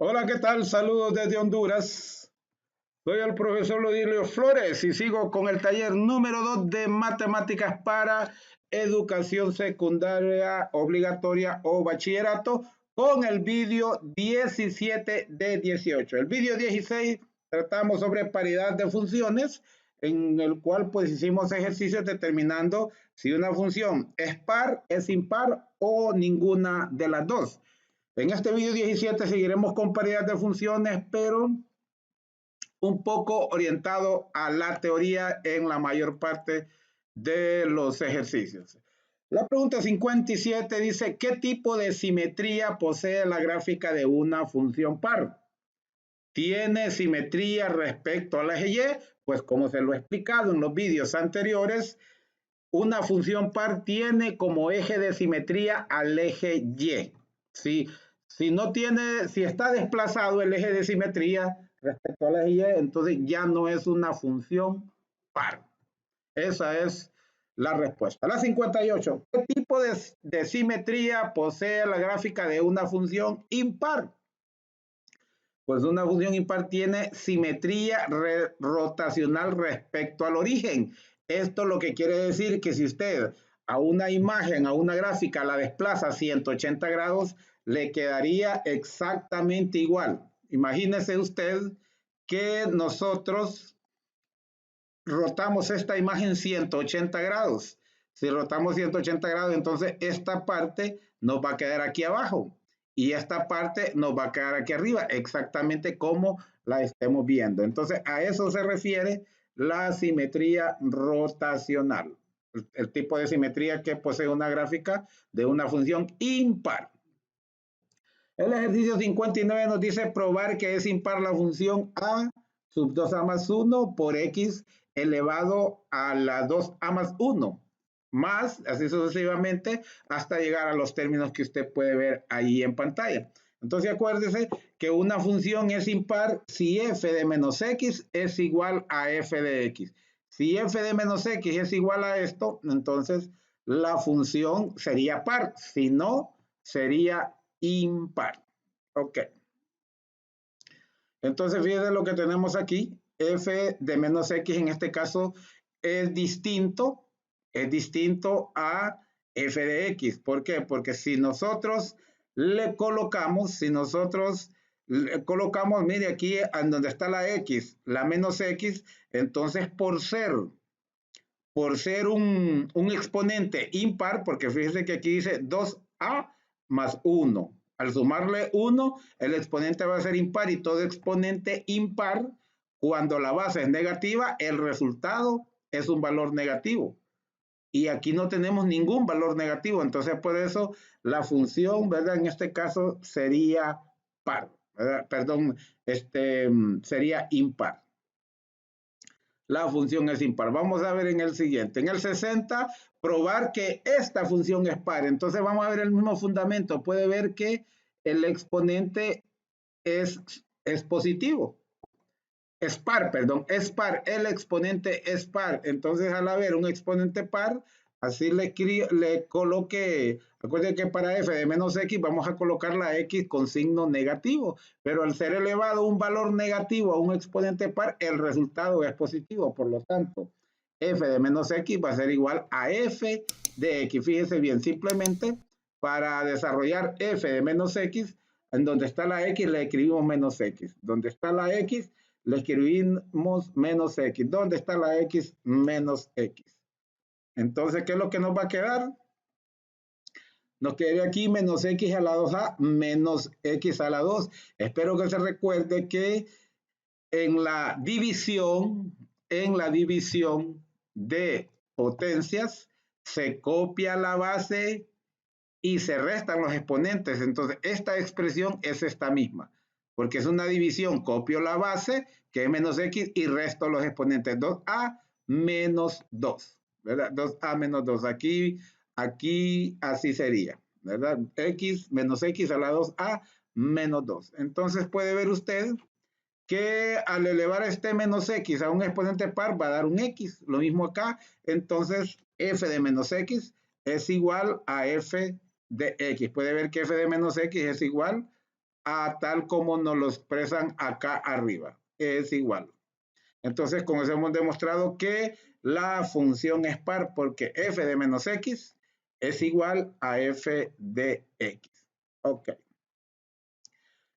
Hola, ¿qué tal? Saludos desde Honduras. Soy el profesor Lodilio Flores y sigo con el taller número 2 de matemáticas para educación secundaria obligatoria o bachillerato con el vídeo 17 de 18. El vídeo 16 tratamos sobre paridad de funciones, en el cual pues hicimos ejercicios determinando si una función es par, es impar o ninguna de las dos. En este vídeo 17 seguiremos con paridad de funciones, pero un poco orientado a la teoría en la mayor parte de los ejercicios. La pregunta 57 dice, ¿qué tipo de simetría posee la gráfica de una función par? ¿Tiene simetría respecto al eje Y? Pues como se lo he explicado en los vídeos anteriores, una función par tiene como eje de simetría al eje Y. Si no tiene, si está desplazado el eje de simetría respecto al eje Y, entonces ya no es una función par. Esa es la respuesta. La 58. ¿Qué tipo de simetría posee la gráfica de una función impar? Pues una función impar tiene simetría rotacional respecto al origen. Esto lo que quiere decir que si usted a una imagen, a una gráfica la desplaza 180 grados, le quedaría exactamente igual. Imagínese usted que nosotros rotamos esta imagen 180 grados. Si rotamos 180 grados, entonces esta parte nos va a quedar aquí abajo y esta parte nos va a quedar aquí arriba, exactamente como la estemos viendo. Entonces a eso se refiere la simetría rotacional, el tipo de simetría que posee una gráfica de una función impar. El ejercicio 59 nos dice probar que es impar la función a sub 2a más 1 por x elevado a la 2a más 1, más, así sucesivamente, hasta llegar a los términos que usted puede ver ahí en pantalla. Entonces acuérdese que una función es impar si f de menos x es igual a f de x. Si f de menos x es igual a esto, entonces la función sería par, si no, sería impar. Ok. Entonces, fíjense lo que tenemos aquí. F de menos X en este caso es distinto a F de X. ¿Por qué? Porque si nosotros le colocamos, mire aquí en donde está la X, la menos X, entonces por ser un exponente impar, porque fíjense que aquí dice 2a más 1. Al sumarle 1, el exponente va a ser impar y todo exponente impar, cuando la base es negativa, el resultado es un valor negativo. Y aquí no tenemos ningún valor negativo, entonces por eso la función, ¿verdad? En este caso sería par, ¿verdad? Perdón, sería impar. La función es impar. Vamos a ver en el siguiente. En el 60, probar que esta función es par. Entonces vamos a ver el mismo fundamento. Puede ver que el exponente es, es positivo. Es par, perdón, es par. El exponente es par. Entonces al haber un exponente par, así le coloque, acuérdense que para f de menos x vamos a colocar la x con signo negativo, pero al ser elevado un valor negativo a un exponente par, el resultado es positivo, por lo tanto, f de menos x va a ser igual a f de x. Fíjense bien, simplemente para desarrollar f de menos x, en donde está la x le escribimos menos x, donde está la x le escribimos menos x. ¿Dónde está la x? Menos x. Entonces, ¿qué es lo que nos va a quedar? Nos quedaría aquí menos x a la 2a menos x a la 2. Espero que se recuerde que en la división de potencias, se copia la base y se restan los exponentes. Entonces, esta expresión es esta misma, porque es una división. Copio la base, que es menos x, y resto los exponentes. 2a menos 2, ¿verdad? 2a menos 2. Aquí así sería, ¿verdad? X menos x a la 2a menos 2. Entonces, puede ver usted que al elevar este menos x a un exponente par va a dar un x. Lo mismo acá. Entonces, f de menos x es igual a f de x. Puede ver que f de menos x es igual a tal como nos lo expresan acá arriba. Es igual. Entonces, con eso hemos demostrado que la función es par porque f de menos x es igual a f de x. Ok.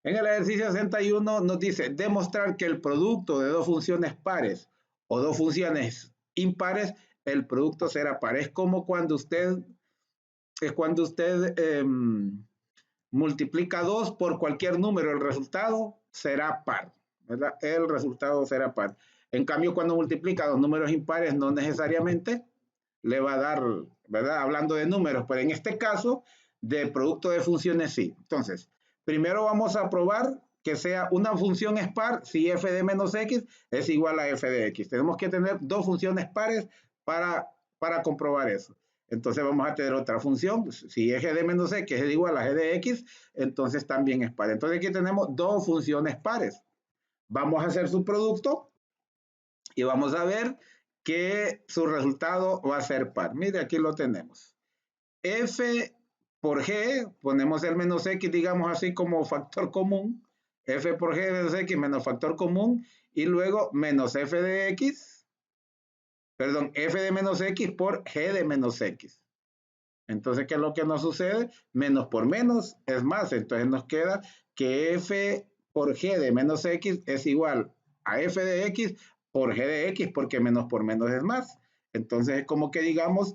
En el ejercicio 61 nos dice demostrar que el producto de dos funciones pares o dos funciones impares, el producto será par. Es como cuando usted multiplica 2 por cualquier número, el resultado será par, ¿verdad? El resultado será par. En cambio, cuando multiplica dos números impares, no necesariamente le va a dar, ¿verdad? Hablando de números, pero en este caso, de producto de funciones sí. Entonces, primero vamos a probar que sea una función es par si f de menos x es igual a f de x. Tenemos que tener dos funciones pares para comprobar eso. Entonces vamos a tener otra función. Si g de menos x es igual a g de x, entonces también es par. Entonces aquí tenemos dos funciones pares. Vamos a hacer su producto y vamos a ver que su resultado va a ser par. Mire, aquí lo tenemos. F por G, ponemos el menos X, digamos así como factor común. F por G de menos X menos factor común. Y luego menos F de X, perdón, F de menos X por G de menos X. Entonces, ¿qué es lo que nos sucede? Menos por menos es más. Entonces nos queda que F por G de menos X es igual a F de X por G de X, porque menos por menos es más. Entonces es como que digamos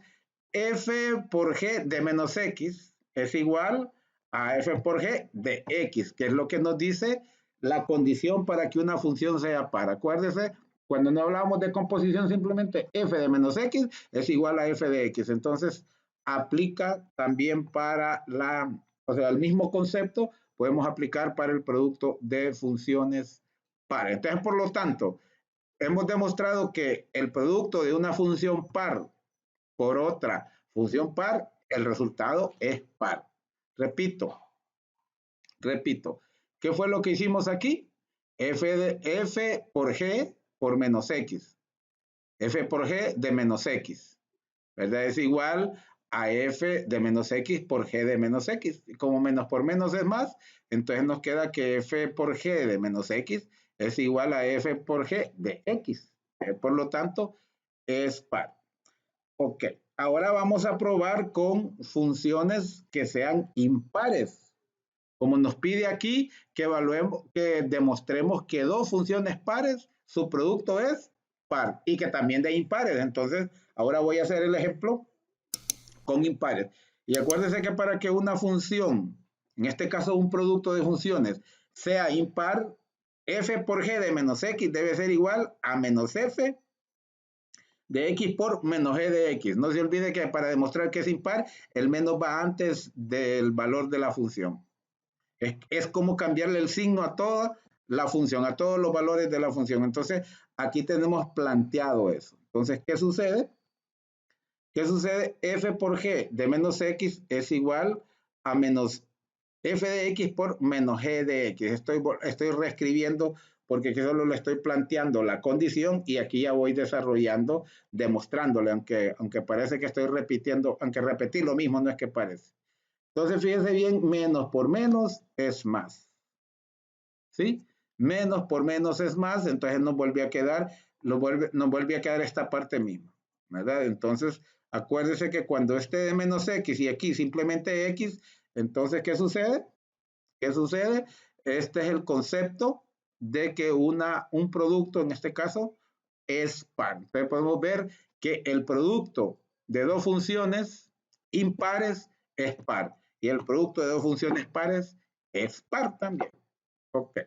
F por G de menos X es igual a F por G de X, que es lo que nos dice la condición para que una función sea par. Acuérdese, cuando no hablamos de composición, simplemente F de menos X es igual a F de X. Entonces, aplica también para o sea, el mismo concepto podemos aplicar para el producto de funciones par. Entonces, por lo tanto, hemos demostrado que el producto de una función par por otra función par, el resultado es par. Repito, ¿qué fue lo que hicimos aquí? F por G por menos X. F por G de menos X. ¿Verdad? Es igual a f de menos x por g de menos x. Y como menos por menos es más, entonces nos queda que f por g de menos x es igual a f por g de x. Por lo tanto, es par. Ok, ahora vamos a probar con funciones que sean impares. Como nos pide aquí que evaluemos, que demostremos que dos funciones pares, su producto es par y que también de impares. Entonces, ahora voy a hacer el ejemplo con impares. Y acuérdense que para que una función, en este caso un producto de funciones, sea impar, f por g de menos x debe ser igual a menos f de x por menos g de x. No se olvide que para demostrar que es impar, el menos va antes del valor de la función. Es como cambiarle el signo a toda la función, a todos los valores de la función. Entonces, aquí tenemos planteado eso. Entonces, ¿qué sucede? ¿Qué sucede? F por G de menos X es igual a menos F de X por menos G de X. Estoy reescribiendo porque aquí solo le estoy planteando la condición y aquí ya voy desarrollando, demostrándole, aunque parece que estoy repitiendo, aunque repetir lo mismo no es que parece. Entonces, fíjense bien, menos por menos es más. ¿Sí? Menos por menos es más, entonces nos vuelve a quedar, nos vuelve a quedar esta parte misma, ¿verdad? Entonces, acuérdese que cuando esté de menos x y aquí simplemente x, entonces, ¿qué sucede? ¿Qué sucede? Este es el concepto de que un producto, en este caso, es par. Entonces podemos ver que el producto de dos funciones impares es par. Y el producto de dos funciones pares es par también. Ok.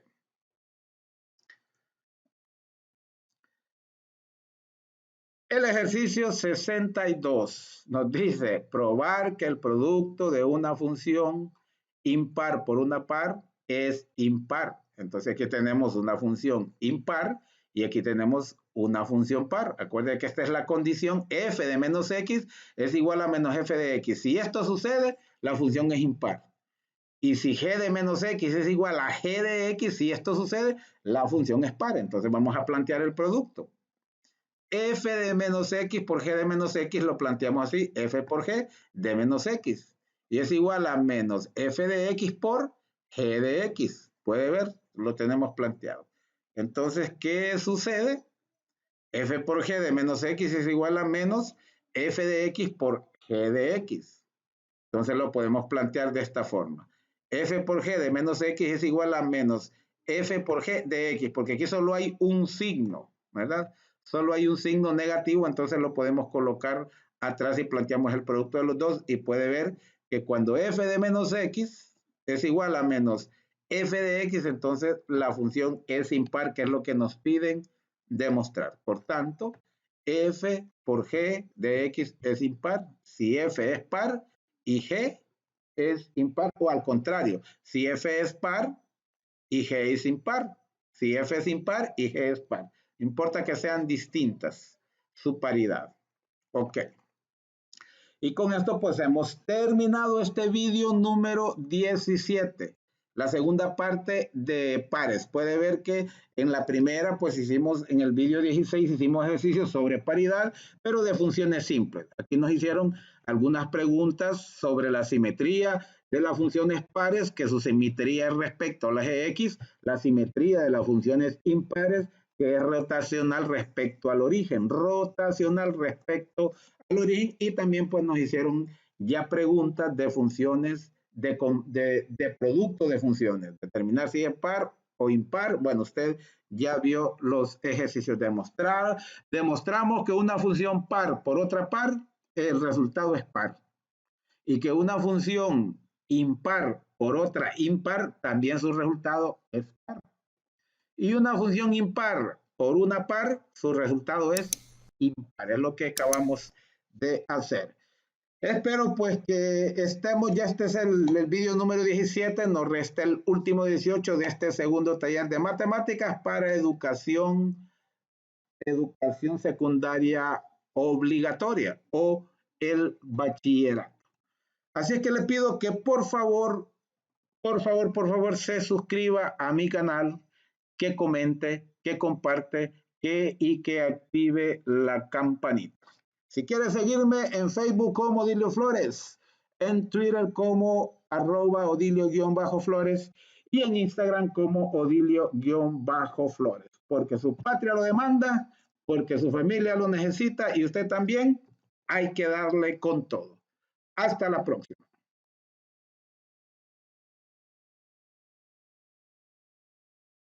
El ejercicio 62 nos dice probar que el producto de una función impar por una par es impar. Entonces aquí tenemos una función impar y aquí tenemos una función par. Acuérdense que esta es la condición f de menos x es igual a menos f de x. Si esto sucede, la función es impar. Y si g de menos x es igual a g de x, si esto sucede, la función es par. Entonces vamos a plantear el producto. F de menos x por g de menos x lo planteamos así, f por g de menos x. Y es igual a menos f de x por G de X. Puede ver, lo tenemos planteado. Entonces, ¿qué sucede? F por G de menos X es igual a menos F de X por G de X. Entonces lo podemos plantear de esta forma. F por G de menos X es igual a menos F por G de X, porque aquí solo hay un signo, ¿verdad? Solo hay un signo negativo, entonces lo podemos colocar atrás y planteamos el producto de los dos y puede ver que cuando F de menos X es igual a menos F de X, entonces la función es impar, que es lo que nos piden demostrar. Por tanto, F por G de X es impar. Si F es par, y G es impar, o al contrario, si F es par y G es impar, si F es impar y G es par. Importa que sean distintas su paridad. Ok. Y con esto pues hemos terminado este vídeo número 17. La segunda parte de pares. Puede ver que en la primera pues hicimos, en el vídeo 16 hicimos ejercicios sobre paridad, pero de funciones simples. Aquí nos hicieron algunas preguntas sobre la simetría de las funciones pares, que su simetría es respecto a las X, la simetría de las funciones impares, que es rotacional respecto al origen, rotacional respecto al origen, y también pues nos hicieron ya preguntas de funciones, de producto de funciones, determinar si es par o impar. Bueno, usted ya vio los ejercicios de demostrar. Demostramos que una función par por otra par, el resultado es par. Y que una función impar por otra impar, también su resultado es par. Y una función impar por una par, su resultado es impar. Es lo que acabamos de hacer. Espero pues que estemos, ya este es el vídeo número 17, nos resta el último 18 de este segundo taller de matemáticas para educación secundaria obligatoria o el bachillerato. Así es que le pido que por favor, se suscriba a mi canal, que comente, que comparte y que active la campanita. Si quieres seguirme en Facebook como Odilio Flores, en Twitter como @Odilio_Flores y en Instagram como Odilio_Flores, porque su patria lo demanda, porque su familia lo necesita y usted también, hay que darle con todo. Hasta la próxima.